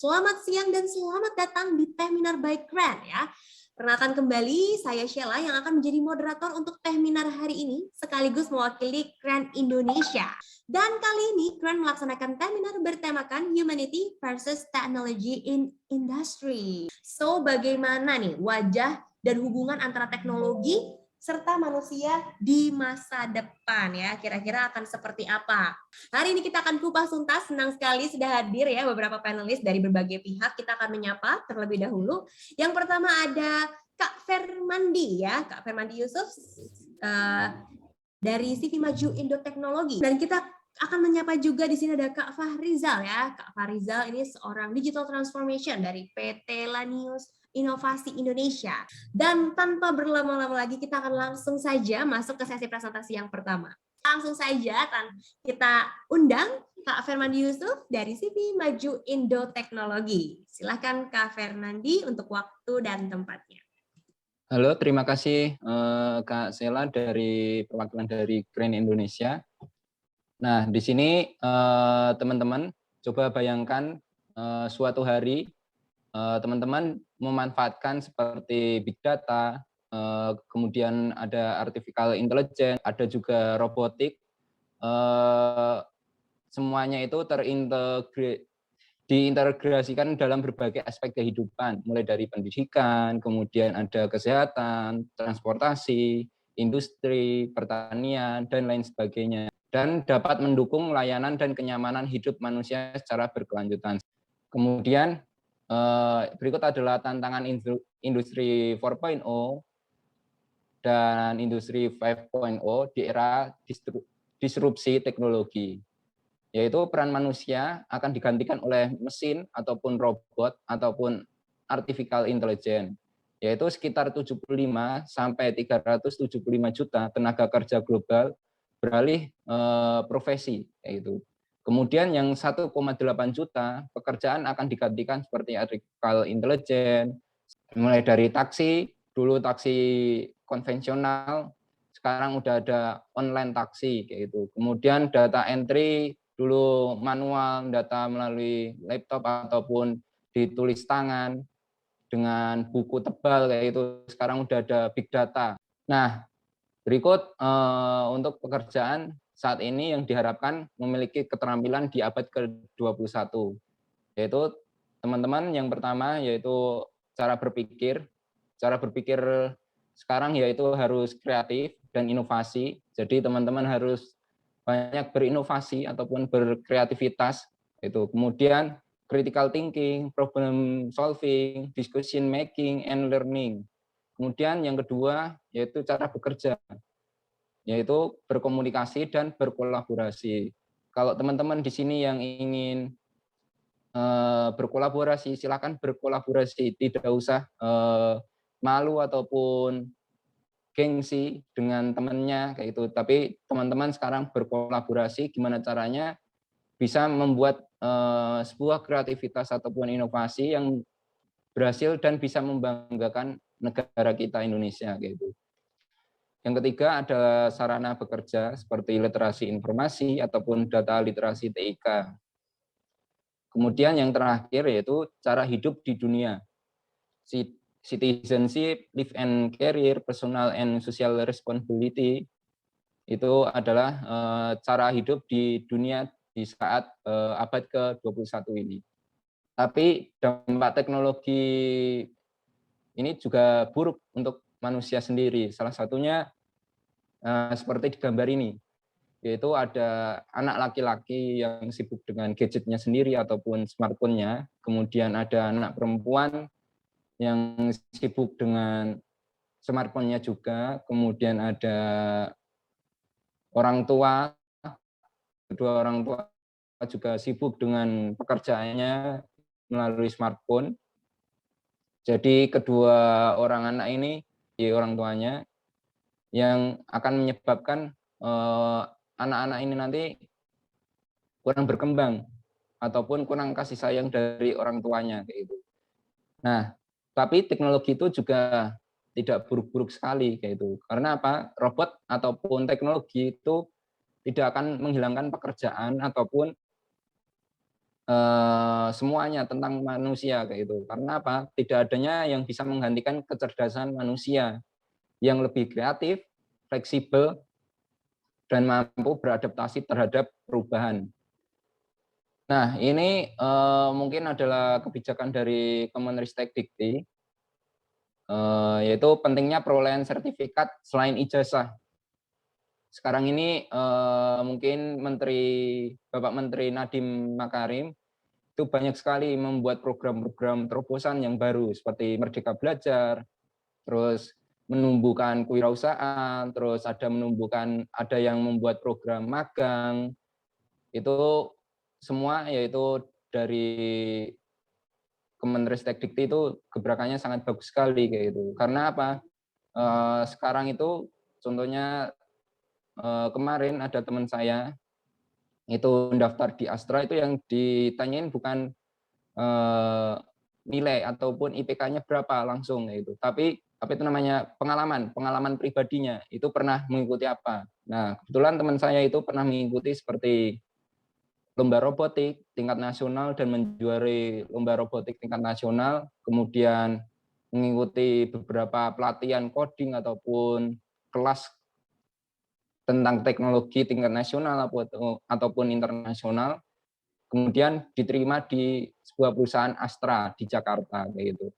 Selamat siang dan selamat datang di Teminar by Kren ya. Perkenalkan kembali, saya Sheila yang akan menjadi moderator untuk Teminar hari ini, sekaligus mewakili Kren Indonesia. Dan kali ini Kren melaksanakan Teminar bertemakan Humanity versus Technology in Industry. So, bagaimana nih wajah dan hubungan antara teknologi serta manusia di masa depan ya, kira-kira akan seperti apa? Hari ini kita akan kupas tuntas, senang sekali sudah hadir ya beberapa panelis dari berbagai pihak. Kita akan menyapa terlebih dahulu. Yang pertama ada Kak Fermandi ya, Kak Fermandi Yusuf dari CV Maju Indo Teknologi. Dan kita akan menyapa juga di sini ada Kak Fahrizal ya. Kak Fahrizal ini seorang digital transformation dari PT Lanius Inovasi Indonesia. Dan tanpa berlama-lama lagi kita akan langsung saja masuk ke sesi presentasi yang pertama. Langsung saja kita undang Kak Fernandi Yusuf dari CV Maju Indo Teknologi. Silakan Kak Fernandi untuk waktu dan tempatnya. Halo, terima kasih Kak Sheila dari perwakilan dari Kren Indonesia. Nah, di sini teman-teman coba bayangkan suatu hari teman-teman memanfaatkan seperti big data, kemudian ada artificial intelligence, ada juga robotik, semuanya itu diintegrasikan dalam berbagai aspek kehidupan, mulai dari pendidikan, kemudian ada kesehatan, transportasi, industri, pertanian, dan lain sebagainya. Dan dapat mendukung layanan dan kenyamanan hidup manusia secara berkelanjutan. Kemudian berikut adalah tantangan industri 4.0 dan industri 5.0 di era disrupsi teknologi, yaitu peran manusia akan digantikan oleh mesin ataupun robot ataupun artificial intelligence, yaitu sekitar 75 sampai 375 juta tenaga kerja global beralih profesi, yaitu. Kemudian yang 1,8 juta pekerjaan akan digantikan seperti artificial intelligence, mulai dari taksi, dulu taksi konvensional, sekarang udah ada online taksi kayak gitu. Kemudian data entry, dulu manual, data melalui laptop ataupun ditulis tangan dengan buku tebal kayak itu, sekarang udah ada big data. Nah, berikut untuk pekerjaan saat ini yang diharapkan memiliki keterampilan di abad ke-21, yaitu teman-teman yang pertama yaitu cara berpikir. Cara berpikir sekarang yaitu harus kreatif dan inovasi, jadi teman-teman harus banyak berinovasi ataupun berkreativitas. Itu kemudian critical thinking, problem solving, discussion making, and learning. Kemudian yang kedua yaitu cara bekerja, yaitu berkomunikasi dan berkolaborasi. Kalau teman-teman di sini yang ingin berkolaborasi, silakan berkolaborasi, tidak usah malu ataupun gengsi dengan temannya kayak itu. Tapi teman-teman sekarang berkolaborasi, gimana caranya bisa membuat sebuah kreativitas ataupun inovasi yang berhasil dan bisa membanggakan negara kita Indonesia kayak itu. Yang ketiga ada sarana bekerja seperti literasi informasi ataupun data literasi TIK. Kemudian yang terakhir yaitu cara hidup di dunia. Citizenship, life and career, personal and social responsibility, itu adalah cara hidup di dunia di saat abad ke-21 ini. Tapi dampak teknologi ini juga buruk untuk manusia sendiri. Salah satunya seperti di gambar ini, yaitu ada anak laki-laki yang sibuk dengan gadgetnya sendiri ataupun smartphone-nya, kemudian ada anak perempuan yang sibuk dengan smartphone-nya juga, kemudian ada orang tua, kedua orang tua juga sibuk dengan pekerjaannya melalui smartphone. Jadi kedua orang anak ini, orang tuanya, yang akan menyebabkan anak-anak ini nanti kurang berkembang ataupun kurang kasih sayang dari orang tuanya kayak gitu. Nah, tapi teknologi itu juga tidak buruk-buruk sekali kayak itu. Karena apa? Robot ataupun teknologi itu tidak akan menghilangkan pekerjaan ataupun semuanya tentang manusia kayak gitu. Karena apa? Tidak adanya yang bisa menggantikan kecerdasan manusia yang lebih kreatif, fleksibel, dan mampu beradaptasi terhadap perubahan. Nah, ini mungkin adalah kebijakan dari Kemenristek-Dikti, yaitu pentingnya perolehan sertifikat selain ijazah. Sekarang ini mungkin Bapak Menteri Nadiem Makarim itu banyak sekali membuat program-program terobosan yang baru seperti Merdeka Belajar, terus menumbuhkan kewirausahaan, terus ada yang membuat program magang, itu semua yaitu dari Kemenristek-Dikti itu gebrakannya sangat bagus sekali kayak gitu. Karena apa? Sekarang itu contohnya kemarin ada teman saya itu daftar di Astra, itu yang ditanyain bukan nilai ataupun IPK-nya berapa langsung itu, tapi apa itu namanya, pengalaman pribadinya itu pernah mengikuti apa. Nah, kebetulan teman saya itu pernah mengikuti seperti lomba robotik tingkat nasional dan menjuarai lomba robotik tingkat nasional, kemudian mengikuti beberapa pelatihan coding ataupun kelas tentang teknologi tingkat nasional ataupun internasional, kemudian diterima di sebuah perusahaan Astra di Jakarta kayak gitu.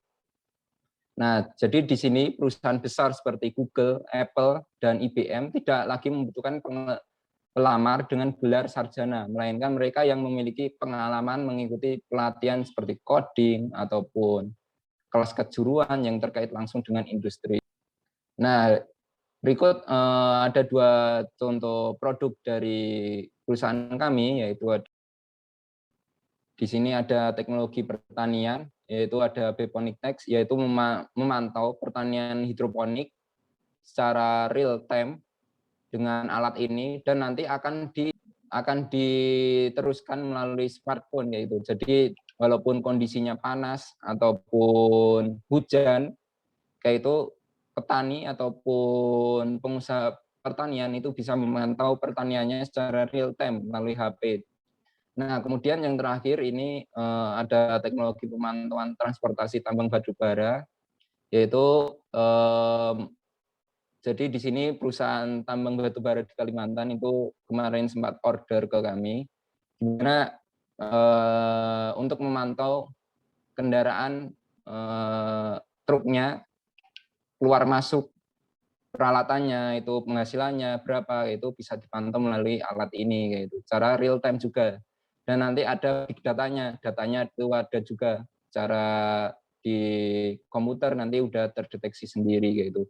Nah, jadi di sini perusahaan besar seperti Google, Apple, dan IBM tidak lagi membutuhkan pelamar dengan gelar sarjana, melainkan mereka yang memiliki pengalaman mengikuti pelatihan seperti coding ataupun kelas kejuruan yang terkait langsung dengan industri. Nah, berikut ada 2 contoh produk dari perusahaan kami, yaitu di sini ada teknologi pertanian, yaitu ada Beponic Next, yaitu memantau pertanian hidroponik secara real time dengan alat ini, dan nanti akan diteruskan melalui smartphone yaitu. Jadi walaupun kondisinya panas ataupun hujan, kayak itu petani ataupun pengusaha pertanian itu bisa memantau pertaniannya secara real time melalui HP. Nah, kemudian yang terakhir ini ada teknologi pemantauan transportasi tambang batubara, yaitu jadi di sini perusahaan tambang batubara di Kalimantan itu kemarin sempat order ke kami, di mana untuk memantau kendaraan truknya keluar masuk, peralatannya itu penghasilannya berapa, itu bisa dipantau melalui alat ini kayak itu. Secara real time juga. Dan nanti ada big datanya itu ada juga secara di komputer nanti udah terdeteksi sendiri kayak itu.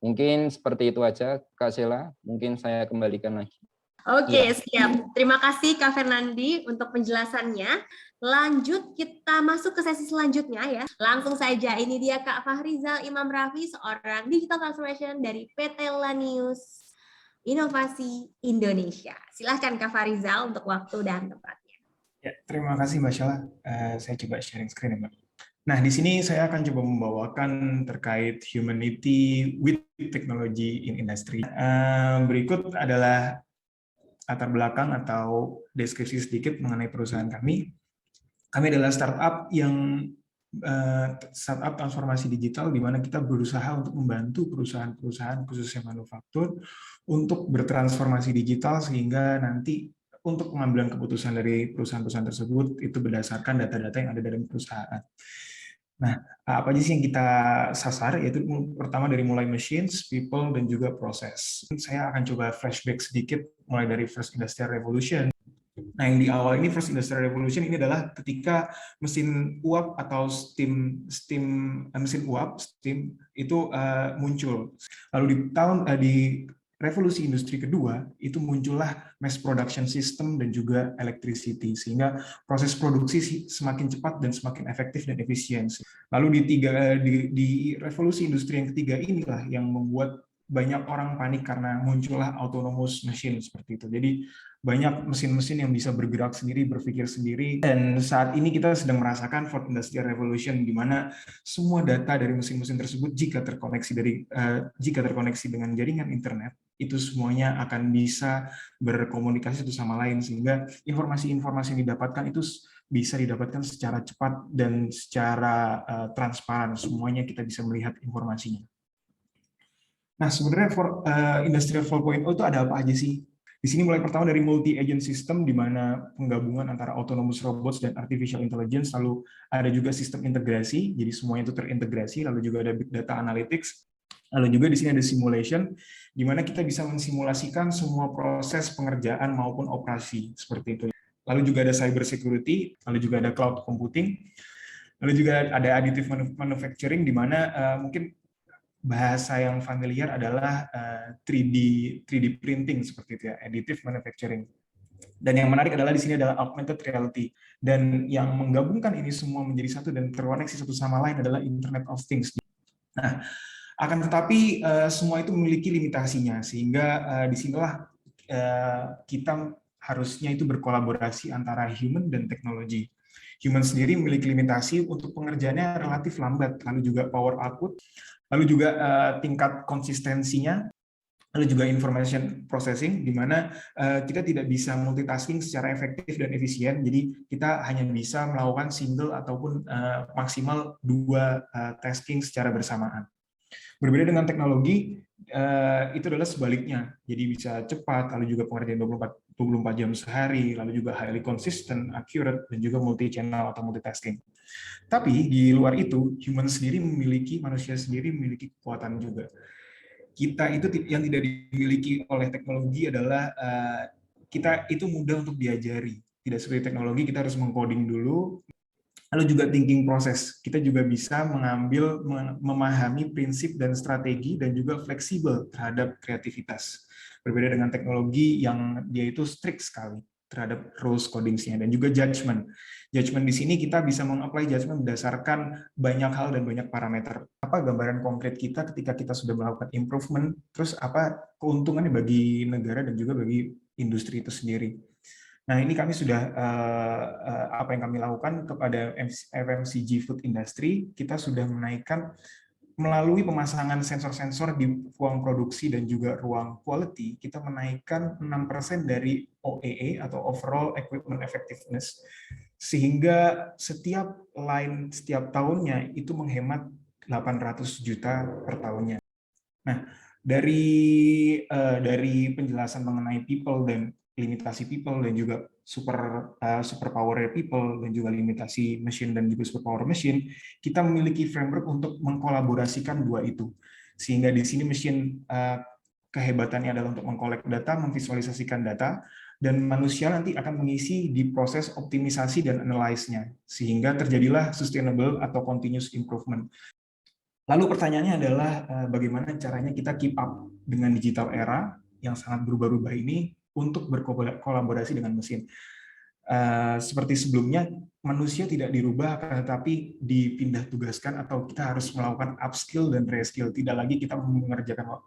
Mungkin seperti itu aja Kak Sheila, mungkin saya kembalikan lagi. Oke, siap. Terima kasih Kak Fernandi untuk penjelasannya. Lanjut, kita masuk ke sesi selanjutnya ya. Langsung saja, ini dia Kak Fahrizal Imam Raffi, seorang Digital Transformation dari PT Lanius Inovasi Indonesia. Silahkan Kak Fahrizal untuk waktu dan tempatnya. Ya, terima kasih Mbak Sheila. Saya coba sharing screen ya Mbak. Nah, di sini saya akan coba membawakan terkait humanity with technology in industry. Berikut adalah latar belakang atau deskripsi sedikit mengenai perusahaan kami. Kami adalah startup yang startup transformasi digital di mana kita berusaha untuk membantu perusahaan-perusahaan khususnya manufaktur untuk bertransformasi digital sehingga nanti untuk pengambilan keputusan dari perusahaan-perusahaan tersebut itu berdasarkan data-data yang ada dalam perusahaan. Nah, apa aja sih yang kita sasar? Yaitu pertama dari mulai machines, people, dan juga proses. Saya akan coba flashback sedikit mulai dari First Industrial Revolution. Nah, yang di awal ini First Industrial Revolution ini adalah ketika mesin uap atau mesin uap steam itu muncul. Lalu di revolusi industri kedua itu muncullah mass production system dan juga electricity sehingga proses produksi semakin cepat dan semakin efektif dan efisiensi. Lalu di revolusi industri yang ketiga inilah yang membuat banyak orang panik karena muncullah autonomous machine seperti itu. Jadi banyak mesin-mesin yang bisa bergerak sendiri, berpikir sendiri. Dan saat ini kita sedang merasakan Fourth Industrial Revolution, di mana semua data dari mesin-mesin tersebut jika terkoneksi dengan jaringan internet, itu semuanya akan bisa berkomunikasi satu sama lain, sehingga informasi-informasi yang didapatkan itu bisa didapatkan secara cepat dan secara transparan, semuanya kita bisa melihat informasinya. Nah, sebenarnya Industrial 4.0 itu ada apa aja sih? Di sini mulai pertama dari multi-agent system, di mana penggabungan antara autonomous robots dan artificial intelligence, lalu ada juga sistem integrasi, jadi semuanya itu terintegrasi, lalu juga ada big data analytics, lalu juga di sini ada simulation, di mana kita bisa mensimulasikan semua proses pengerjaan maupun operasi, seperti itu. Lalu juga ada cyber security, lalu juga ada cloud computing, lalu juga ada additive manufacturing, di mana mungkin bahasa yang familiar adalah 3D printing seperti itu ya, additive manufacturing. Dan yang menarik adalah di sini adalah augmented reality. Dan yang menggabungkan ini semua menjadi satu dan terkoneksi satu sama lain adalah Internet of Things. Nah, akan tetapi semua itu memiliki limitasinya, sehingga disinilah kita harusnya itu berkolaborasi antara human dan teknologi. Human sendiri memiliki limitasi untuk pengerjaannya relatif lambat, lalu juga power output, lalu juga tingkat konsistensinya, lalu juga information processing, di mana kita tidak bisa multitasking secara efektif dan efisien, jadi kita hanya bisa melakukan single ataupun maksimal 2 tasking secara bersamaan. Berbeda dengan teknologi, itu adalah sebaliknya, jadi bisa cepat, lalu juga pengerjaan 24 jam sehari, lalu juga highly consistent, accurate, dan juga multi-channel atau multitasking. Tapi di luar itu, manusia sendiri memiliki kekuatan juga. Kita itu yang tidak dimiliki oleh teknologi adalah kita itu mudah untuk diajari. Tidak seperti teknologi, kita harus mengcoding dulu, lalu juga thinking proses. Kita juga bisa memahami prinsip dan strategi dan juga fleksibel terhadap kreativitas. Berbeda dengan teknologi yang dia itu strict sekali terhadap rules coding-nya, dan juga judgment. Judgment di sini kita bisa mengapply judgment berdasarkan banyak hal dan banyak parameter. Apa gambaran konkret kita ketika kita sudah melakukan improvement, terus apa keuntungannya bagi negara dan juga bagi industri itu sendiri. Nah, ini kami sudah apa yang kami lakukan kepada FMCG food industry, kita sudah menaikkan melalui pemasangan sensor-sensor di ruang produksi dan juga ruang quality, kita menaikkan 6% dari OEE atau overall equipment effectiveness, sehingga setiap tahunnya itu menghemat 800 juta per tahunnya. Nah, dari penjelasan mengenai people dan limitasi people dan juga super power people dan juga limitasi mesin dan juga super power mesin, kita memiliki framework untuk mengkolaborasikan dua itu, sehingga di sini mesin kehebatannya adalah untuk mengkolek data, memvisualisasikan data, dan manusia nanti akan mengisi di proses optimisasi dan analyze-nya, sehingga terjadilah sustainable atau continuous improvement. Lalu pertanyaannya adalah bagaimana caranya kita keep up dengan digital era yang sangat berubah-ubah ini untuk berkolaborasi dengan mesin. Seperti sebelumnya, manusia tidak dirubah, tetapi dipindah tugaskan atau kita harus melakukan upskill dan reskill. Tidak lagi kita mengerjakan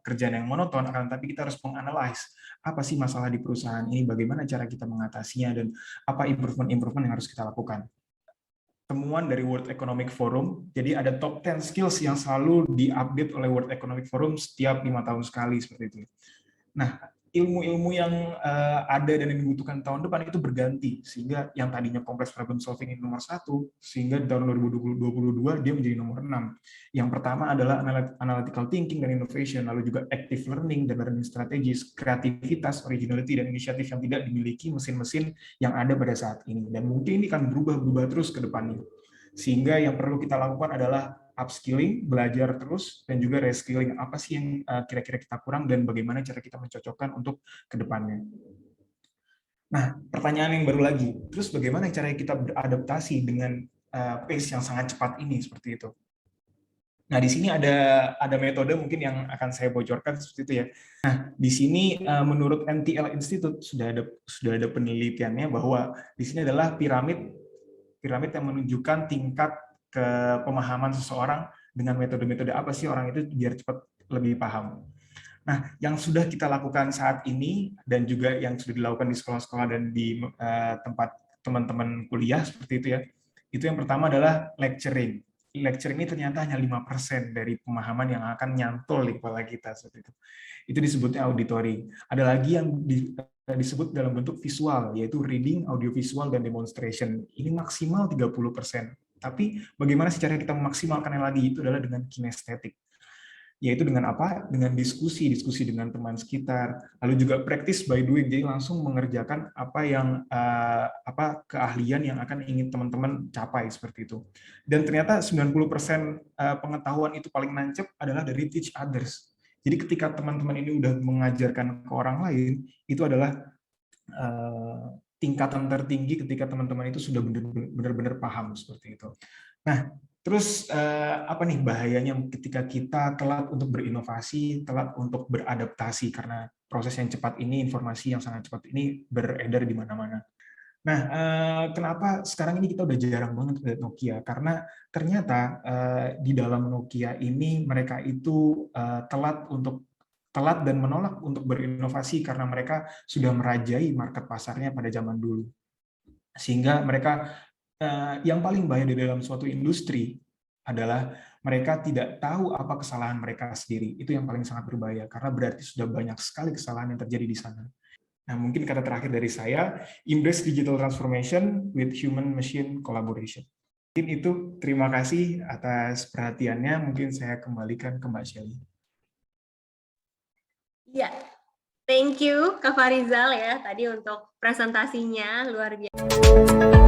pekerjaan yang monoton, akan tetapi kita harus menganalisis apa sih masalah di perusahaan ini, bagaimana cara kita mengatasinya, dan apa improvement yang harus kita lakukan. Temuan dari World Economic Forum, jadi ada top 10 skills yang selalu diupdate oleh World Economic Forum setiap 5 tahun sekali, seperti itu. Nah, ilmu-ilmu yang ada dan yang dibutuhkan tahun depan itu berganti, sehingga yang tadinya complex problem solving ini nomor 1, sehingga di tahun 2022 dia menjadi nomor 6. Yang pertama adalah analytical thinking dan innovation, lalu juga active learning dan learning strategies, kreativitas, originality, dan inisiatif yang tidak dimiliki mesin-mesin yang ada pada saat ini. Dan mungkin ini akan berubah terus ke depannya. Sehingga yang perlu kita lakukan adalah upskilling, belajar terus, dan juga reskilling. Apa sih yang kira-kira kita kurang dan bagaimana cara kita mencocokkan untuk ke depannya. Nah, pertanyaan yang baru lagi, terus bagaimana caranya kita beradaptasi dengan pace yang sangat cepat ini, seperti itu. Nah, di sini ada metode mungkin yang akan saya bocorkan seperti itu ya. Nah, di sini menurut NTL Institute sudah ada penelitiannya bahwa di sini adalah piramid yang menunjukkan tingkat pemahaman seseorang dengan metode-metode apa sih orang itu biar cepat lebih paham. Nah, yang sudah kita lakukan saat ini dan juga yang sudah dilakukan di sekolah-sekolah dan di tempat teman-teman kuliah seperti itu ya. Itu yang pertama adalah lecturing. lecture ini ternyata hanya 5% dari pemahaman yang akan nyantol di kepala kita seperti itu. Itu disebutnya auditory. Ada lagi yang disebut dalam bentuk visual, yaitu reading, audiovisual, dan demonstration. Ini maksimal 30%. Tapi bagaimana sih cara kita memaksimalkannya lagi? Itu adalah dengan kinestetik. Yaitu dengan apa? Dengan diskusi dengan teman sekitar, lalu juga practice by doing, jadi langsung mengerjakan apa yang keahlian yang akan ingin teman-teman capai seperti itu. Dan ternyata 90% pengetahuan itu paling nancep adalah dari teach others. Jadi ketika teman-teman ini udah mengajarkan ke orang lain, itu adalah tingkatan tertinggi ketika teman-teman itu sudah benar-benar paham seperti itu. Nah, terus apa nih bahayanya ketika kita telat untuk berinovasi, telat untuk beradaptasi karena proses yang cepat ini, informasi yang sangat cepat ini beredar di mana-mana. Nah, kenapa sekarang ini kita udah jarang banget lihat Nokia? Karena ternyata di dalam Nokia ini mereka itu telat dan menolak untuk berinovasi karena mereka sudah merajai market pasarnya pada zaman dulu. Sehingga mereka yang paling bahaya di dalam suatu industri adalah mereka tidak tahu apa kesalahan mereka sendiri. Itu yang paling sangat berbahaya, karena berarti sudah banyak sekali kesalahan yang terjadi di sana. Nah, mungkin kata terakhir dari saya, embrace digital transformation with human-machine collaboration. Mungkin itu, terima kasih atas perhatiannya. Mungkin saya kembalikan ke Mbak Shelly. Ya, thank you Kak Farizal ya tadi untuk presentasinya, luar biasa.